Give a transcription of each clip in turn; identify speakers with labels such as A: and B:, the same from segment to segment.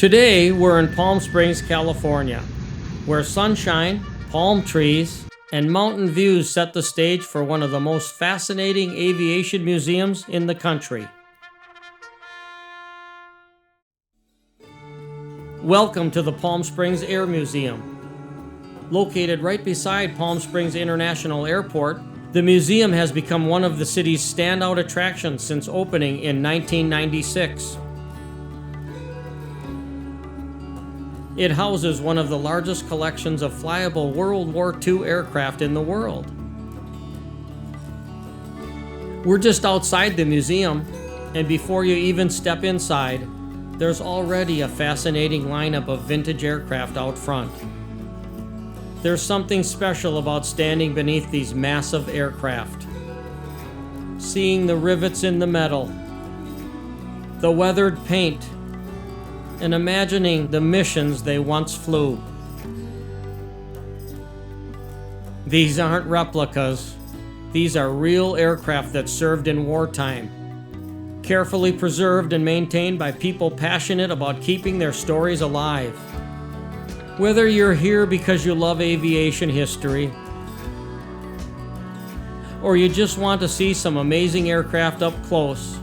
A: Today, we're in Palm Springs, California, where sunshine, palm trees, and mountain views set the stage for one of the most fascinating aviation museums in the country. Welcome to the Palm Springs Air Museum. Located right beside Palm Springs International Airport, the museum has become one of the city's standout attractions since opening in 1996. It houses one of the largest collections of flyable World War II aircraft in the world. We're just outside the museum, and before you even step inside, there's already a fascinating lineup of vintage aircraft out front. There's something special about standing beneath these massive aircraft, seeing the rivets in the metal, the weathered paint, and imagining the missions they once flew. These aren't replicas. These are real aircraft that served in wartime, carefully preserved and maintained by people passionate about keeping their stories alive. Whether you're here because you love aviation history, or you just want to see some amazing aircraft up close,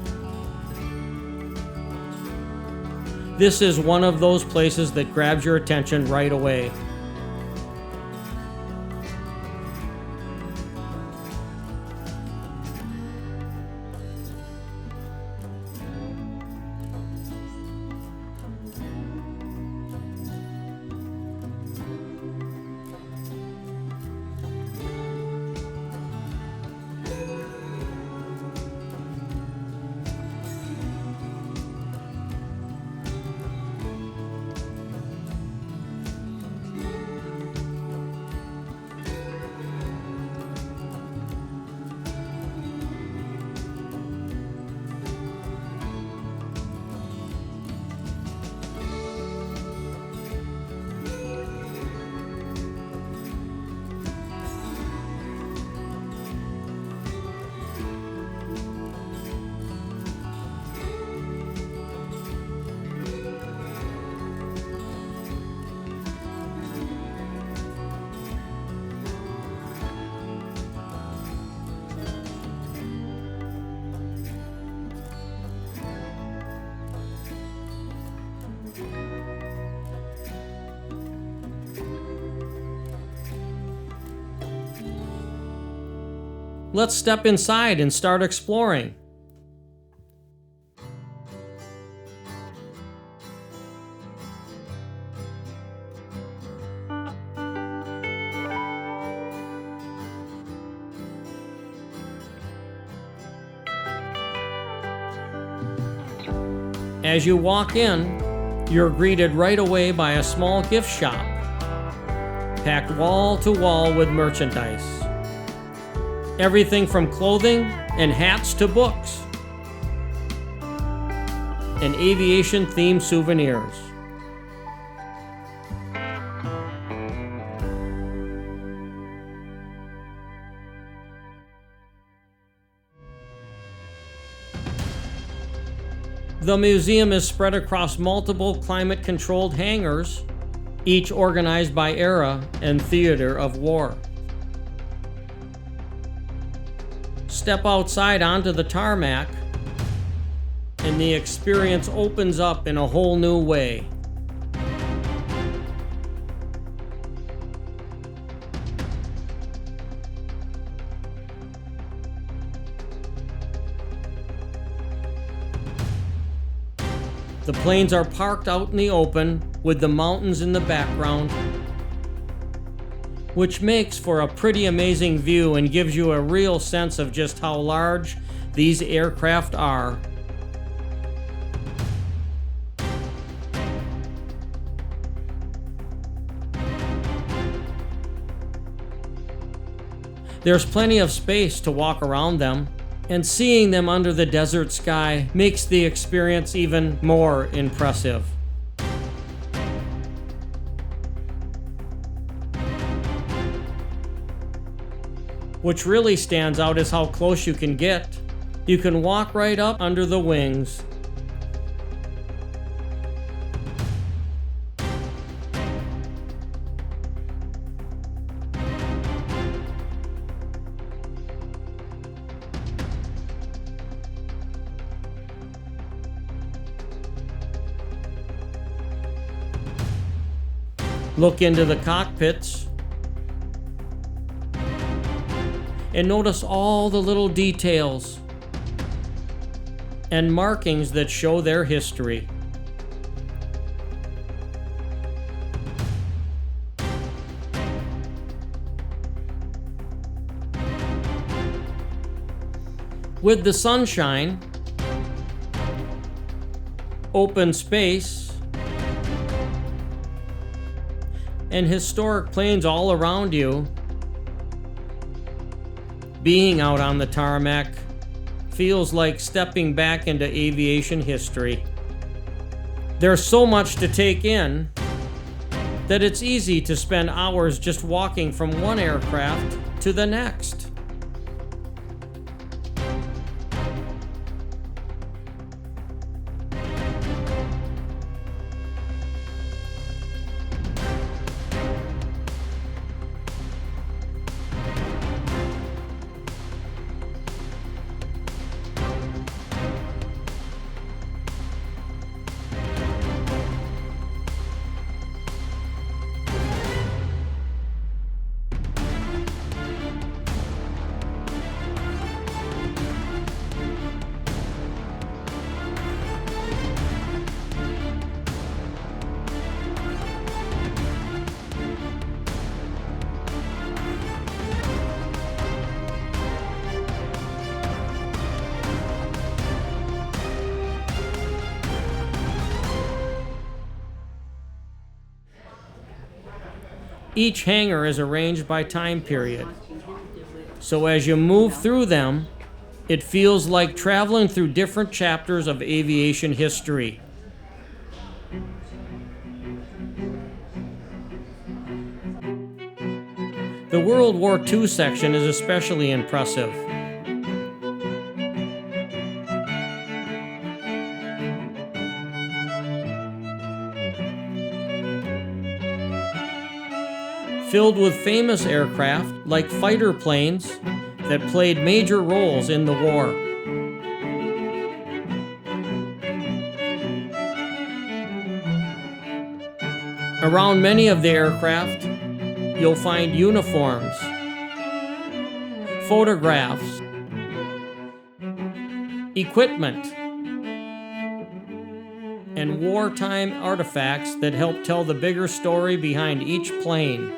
A: this is one of those places that grabs your attention right away. Let's step inside and start exploring. As you walk in, you're greeted right away by a small gift shop, packed wall to wall with merchandise. Everything from clothing and hats to books, and aviation-themed souvenirs. The museum is spread across multiple climate-controlled hangars, each organized by era and theater of war. Step outside onto the tarmac, and the experience opens up in a whole new way. The planes are parked out in the open with the mountains in the background, which makes for a pretty amazing view and gives you a real sense of just how large these aircraft are. There's plenty of space to walk around them, and seeing them under the desert sky makes the experience even more impressive. Which really stands out is how close you can get. You can walk right up under the wings. Look into the cockpits and notice all the little details and markings that show their history. With the sunshine, open space, and historic planes all around you, being out on the tarmac feels like stepping back into aviation history. There's so much to take in that it's easy to spend hours just walking from one aircraft to the next. Each hangar is arranged by time period, so as you move through them, it feels like traveling through different chapters of aviation history. The World War II section is especially impressive. Filled with famous aircraft like fighter planes that played major roles in the war. Around many of the aircraft, you'll find uniforms, photographs, equipment, and wartime artifacts that help tell the bigger story behind each plane.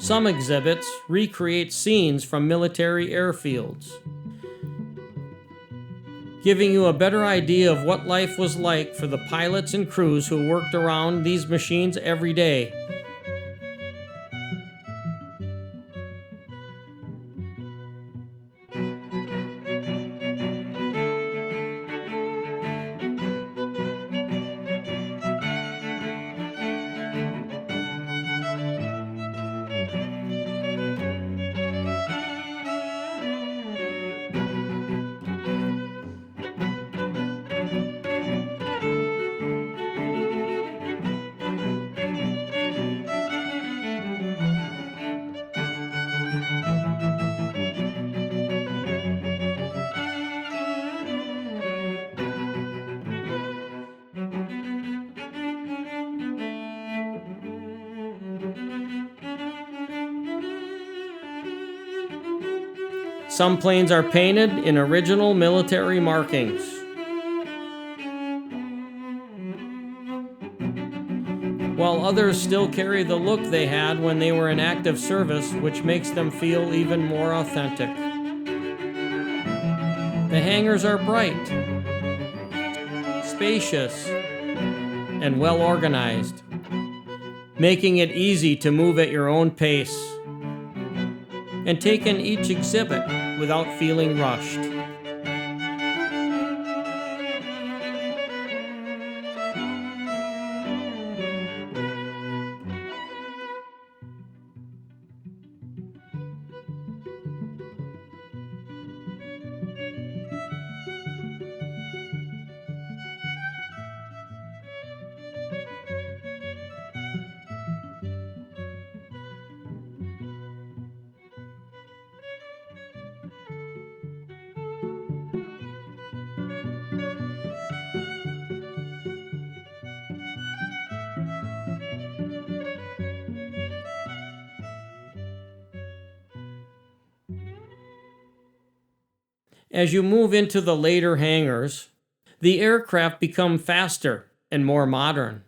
A: Some exhibits recreate scenes from military airfields, giving you a better idea of what life was like for the pilots and crews who worked around these machines every day. Some planes are painted in original military markings. While others still carry the look they had when they were in active service, which makes them feel even more authentic. The hangars are bright, spacious, and well organized, making it easy to move at your own pace. and take in each exhibit without feeling rushed. As you move into the later hangars, the aircraft become faster and more modern.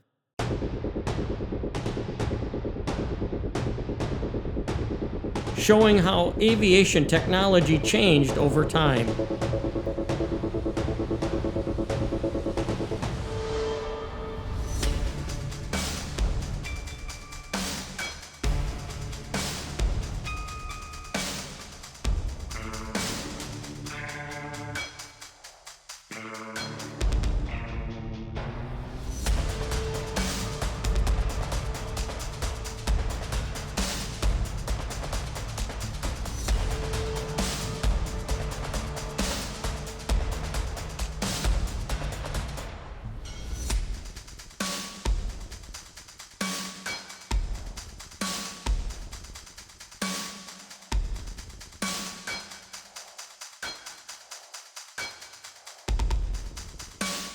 A: Showing how aviation technology changed over time.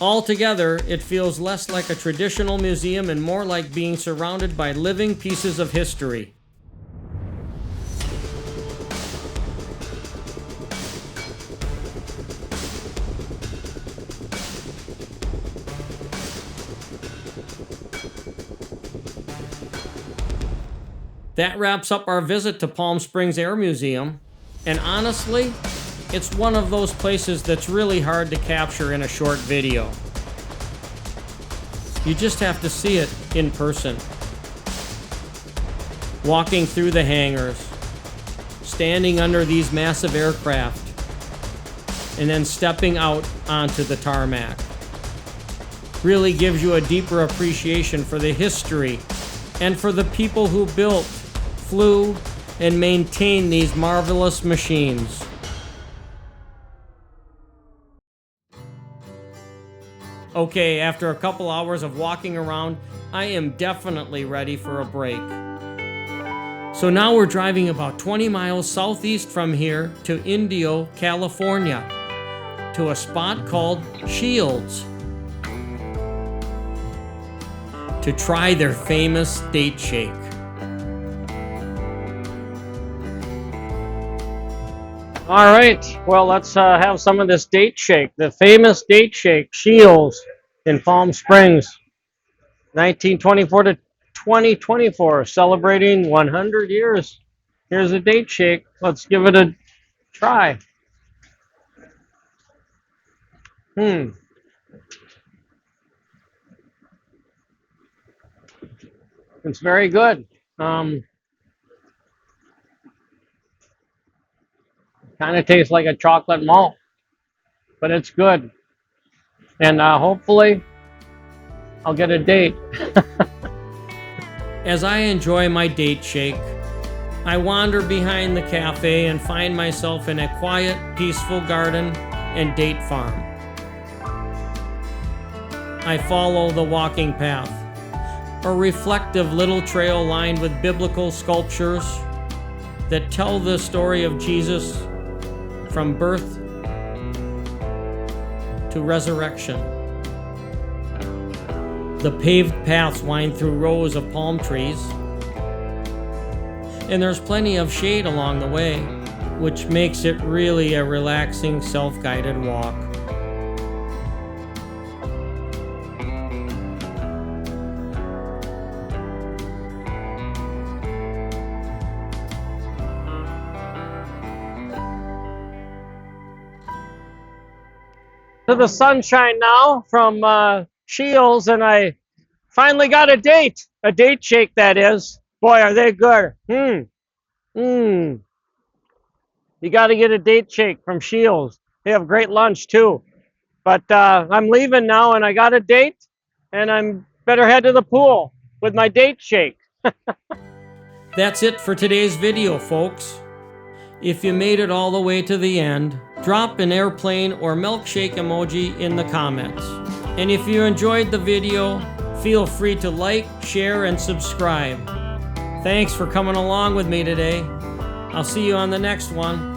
A: Altogether, it feels less like a traditional museum and more like being surrounded by living pieces of history. That wraps up our visit to Palm Springs Air Museum, and honestly, it's one of those places that's really hard to capture in a short video. You just have to see it in person. Walking through the hangars, standing under these massive aircraft, and then stepping out onto the tarmac. Really gives you a deeper appreciation for the history and for the people who built, flew, and maintained these marvelous machines. Okay, after a couple hours of walking around, I am definitely ready for a break. So now we're driving about 20 miles southeast from here to Indio, California, to a spot called Shields, to try their famous date shake. All right, well, let's have some of this date shake. The famous date shake, Shields, in Palm Springs, 1924 to 2024, celebrating 100 years. Here's a date shake. Let's give it a try. It's very good. Kind of tastes like a chocolate malt, but it's good. And hopefully, I'll get a date. As I enjoy my date shake, I wander behind the cafe and find myself in a quiet, peaceful garden and date farm. I follow the walking path, a reflective little trail lined with biblical sculptures that tell the story of Jesus from birth to resurrection. The paved paths wind through rows of palm trees, and there's plenty of shade along the way, which makes it really a relaxing, self-guided walk. To the sunshine now from Shields, and I finally got a date shake, that is. Boy, are they good. You got to get a date shake from Shields. They have great lunch too. But I'm leaving now, and I got a date, and I'm better head to the pool with my date shake. That's it for today's video, folks. If you made it all the way to the end, drop an airplane or milkshake emoji in the comments. And if you enjoyed the video, feel free to like, share, and subscribe. Thanks for coming along with me today. I'll see you on the next one.